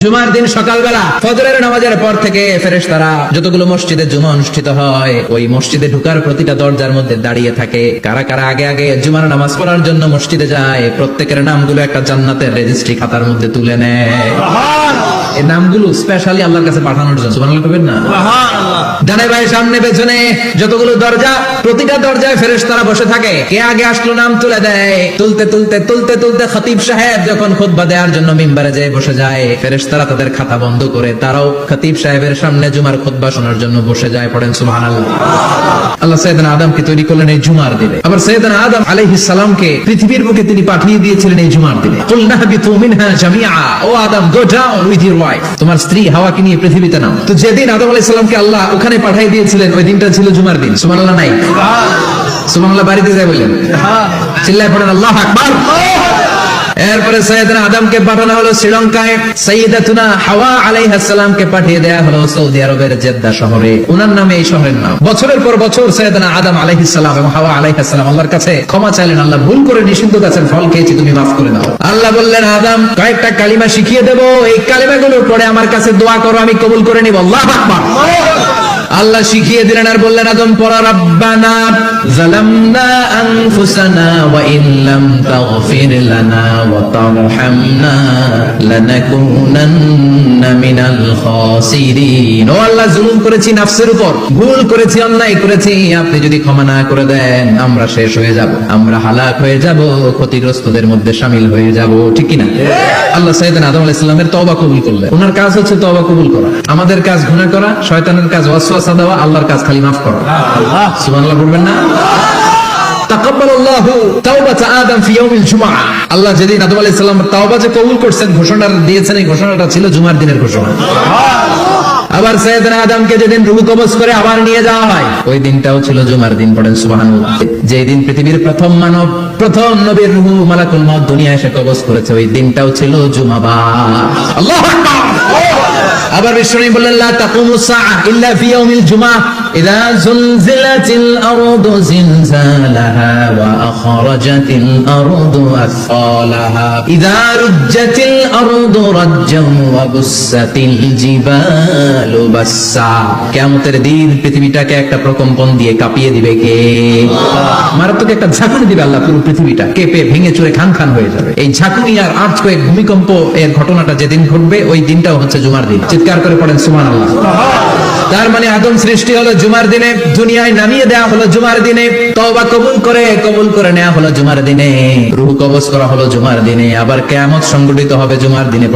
জুমার দিন সকালবেলা ফজরের নামাজের পর থেকে ফেরেশতারা যতগুলো মসজিদে জুমা অনুষ্ঠিত হয় ওই মসজিদে ঢোকার প্রতিটা দরজার মধ্যে দাঁড়িয়ে থাকে। কারা কারা আগে আগে জুমার নামাজ পড়ার জন্য মসজিদে যায়, প্রত্যেকের নামগুলো একটা জান্নাতের রেজিস্ট্রি খাতার মধ্যে তুলে নেয়। এই নামগুলো স্পেশালি আল্লাহর কাছে পাঠানোর জন্য। সুবহানাল্লাহ বলবেন না? ডানে বাঁয়ে সামনে পেছনে যতগুলো দরজা, প্রতিটা দরজায় ফেরেশতারা বসে থাকে। কে আগে আসলো নাম তুলে দেয়। তুলতে তুলতে তুলতে তুলতে খতিব সাহেব যখন খুতবা দেওয়ার জন্য মিম্বারে যেয়ে বসে যায়, ফেরেশতারা তাদের খাতা বন্ধ করে তারাও খতিব সাহেবের সামনে জুমার খুতবা শোনার জন্য বসে যায়। পড়েন সুবহানাল্লাহ। আল্লাহ সাইয়েদনা আদমকে তৈরি করলেন এই জুমার দিনে। আবার সাইয়েদনা আদম আলাইহিস সালামকে পৃথিবীর বুকে তিনি পাঠিয়ে দিয়েছিলেন এই জুমার দিনে। কুলনা বিতু মিনহা জামিআ, ও Adam go down with your wife, তোমার স্ত্রী হাওয়াকে নিয়ে পৃথিবীতে নাও। তো যেদিন আদম আলাইহিস সালামকে আল্লাহ ওখানে পাঠিয়ে দিয়েছিলেন ওই দিনটা ছিল জুমার দিন। সুবহানাল্লাহ নাই? সুবহানাল্লাহ বাড়িতে যায় বলেন, চিল্লায় পড়েন আল্লাহু আকবার। এরপরে সাইয়েদনা আদমকে পাঠানো হলো শ্রীলঙ্কায়, সাইয়্যিদাতুনা হাওয়া আলাইহিস সালামকে পাঠিয়ে দেয়া হলো সৌদি আরবের জেদ্দা শহরে। ওনার নামে এই শহরের নাম। বছরের পর বছর সাইয়েদনা আদম আলাইহিস সালাম এবং হাওয়া আলাইহিস সালাম আল্লাহর কাছে ক্ষমা চাইলেন, আল্লাহ ভুল করে নিষিদ্ধ গাছের ফল খেয়েছি, তুমি মাফ করে দাও। আল্লাহ বললেন, আদম কয়েকটা কালিমা শিখিয়ে দেব, এই কালিমাগুলো পড়ে আমার কাছে দোয়া করো, আমি কবুল করে নিব। আল্লাহু আকবার। আল্লাহ শিখিয়ে দিলেন আর বললেন, আদম পড়া, রাব্বানা যালামনা আনফুসানা ওয়া ইল্লাম তাগফির লানা ওয়া তারহামনা লানাকুনান্না মিনাল খাসিরিন। ও আল্লাহ, জুলুম করেছি নফসের উপর, ভুল করেছি, অন্যায় করেছি, আপনি যদি ক্ষমা না করে দেন আমরা শেষ হয়ে যাব, আমরা হালাক হয়ে যাব, ক্ষতিগ্রস্তদের মধ্যে শামিল হয়ে যাব। ঠিক কি না? আল্লাহ সাইয়েদনা আদম আলাইহিস সালামের তওবা কবুল করলেন। ওনার কাজ হচ্ছে তওবা কবুল করা। আমাদের কাজ গুনাহ করা, শয়তানের কাজ ওয়াসওয়াসা দেওয়া, আল্লাহর কাজ খালি মাফ করা। সুবহানাল্লাহ বলবেন না? তাকাব্বালাল্লাহু তাওবাতা আদম ফি ইয়াউমিল জুমআ। আল্লাহ যেদিন আদম আলাইহিস সালাম তওবা যে কবুল করছেন, ঘোষণা দিয়েছেন, এই ঘোষণাটা ছিল জুমার দিনের ঘোষণা। আবার সাইয়েদনা আদমকে যেদিন রূহ কবজ করে আবার নিয়ে যাওয়া হয়, ওই দিনটাও ছিল জুমার দিন। পড়েন সুবহানাল্লাহ। যেই দিন পৃথিবীর প্রথম মানব, প্রথম নবীর রূহ মালাকুল মউত দুনিয়ায় এসে কবজ করেছে, ওই দিনটাও ছিল জুমাবার। আল্লাহু আকবার। আবার বিশ্বনবী বললেন, লা তাকুমুস সাআ ইল্লা ফি ইয়াউমিল জুমআহ ইযা যুলজিলাতিল আরদু জিলজালাহা ওয়া আখরাজাতিল আরদু আসফালাহা ইযা রুজ্জাতিল আরদু রাজ্জান ওয়া বুসাতিল জিবালু বাসসা। কিয়ামতের দিন পৃথিবীটাকে একটা প্রকম্পন দিয়ে কাঁপিয়ে দিবে কে? মারাত্মক একটা ঝাঁকুনি দিবে আল্লাহ, পুরো পৃথিবীটা কেঁপে ভেঙে চুরে খান খান হয়ে যাবে। এই ঝাঁকুনি আর আর্থকোয়েক, ভূমিকম্প এর ঘটনাটা যেদিন ঘটবে ওই দিনটাও হচ্ছে জুমার দিন। চিৎকার করে পড়েন সুবহানাল্লাহ। তার মানে আদম সৃষ্টি হলো জুমার দিনে, দুনিয়ায় নামিয়ে দেয়া হলো জুমার দিনে, তওবা কবুল করে নেওয়া হলো জুমার দিনে, রূহ কবজ করা হলো জুমার দিনে, আবার কিয়ামত সংঘটিত হবে জুমার দিনে।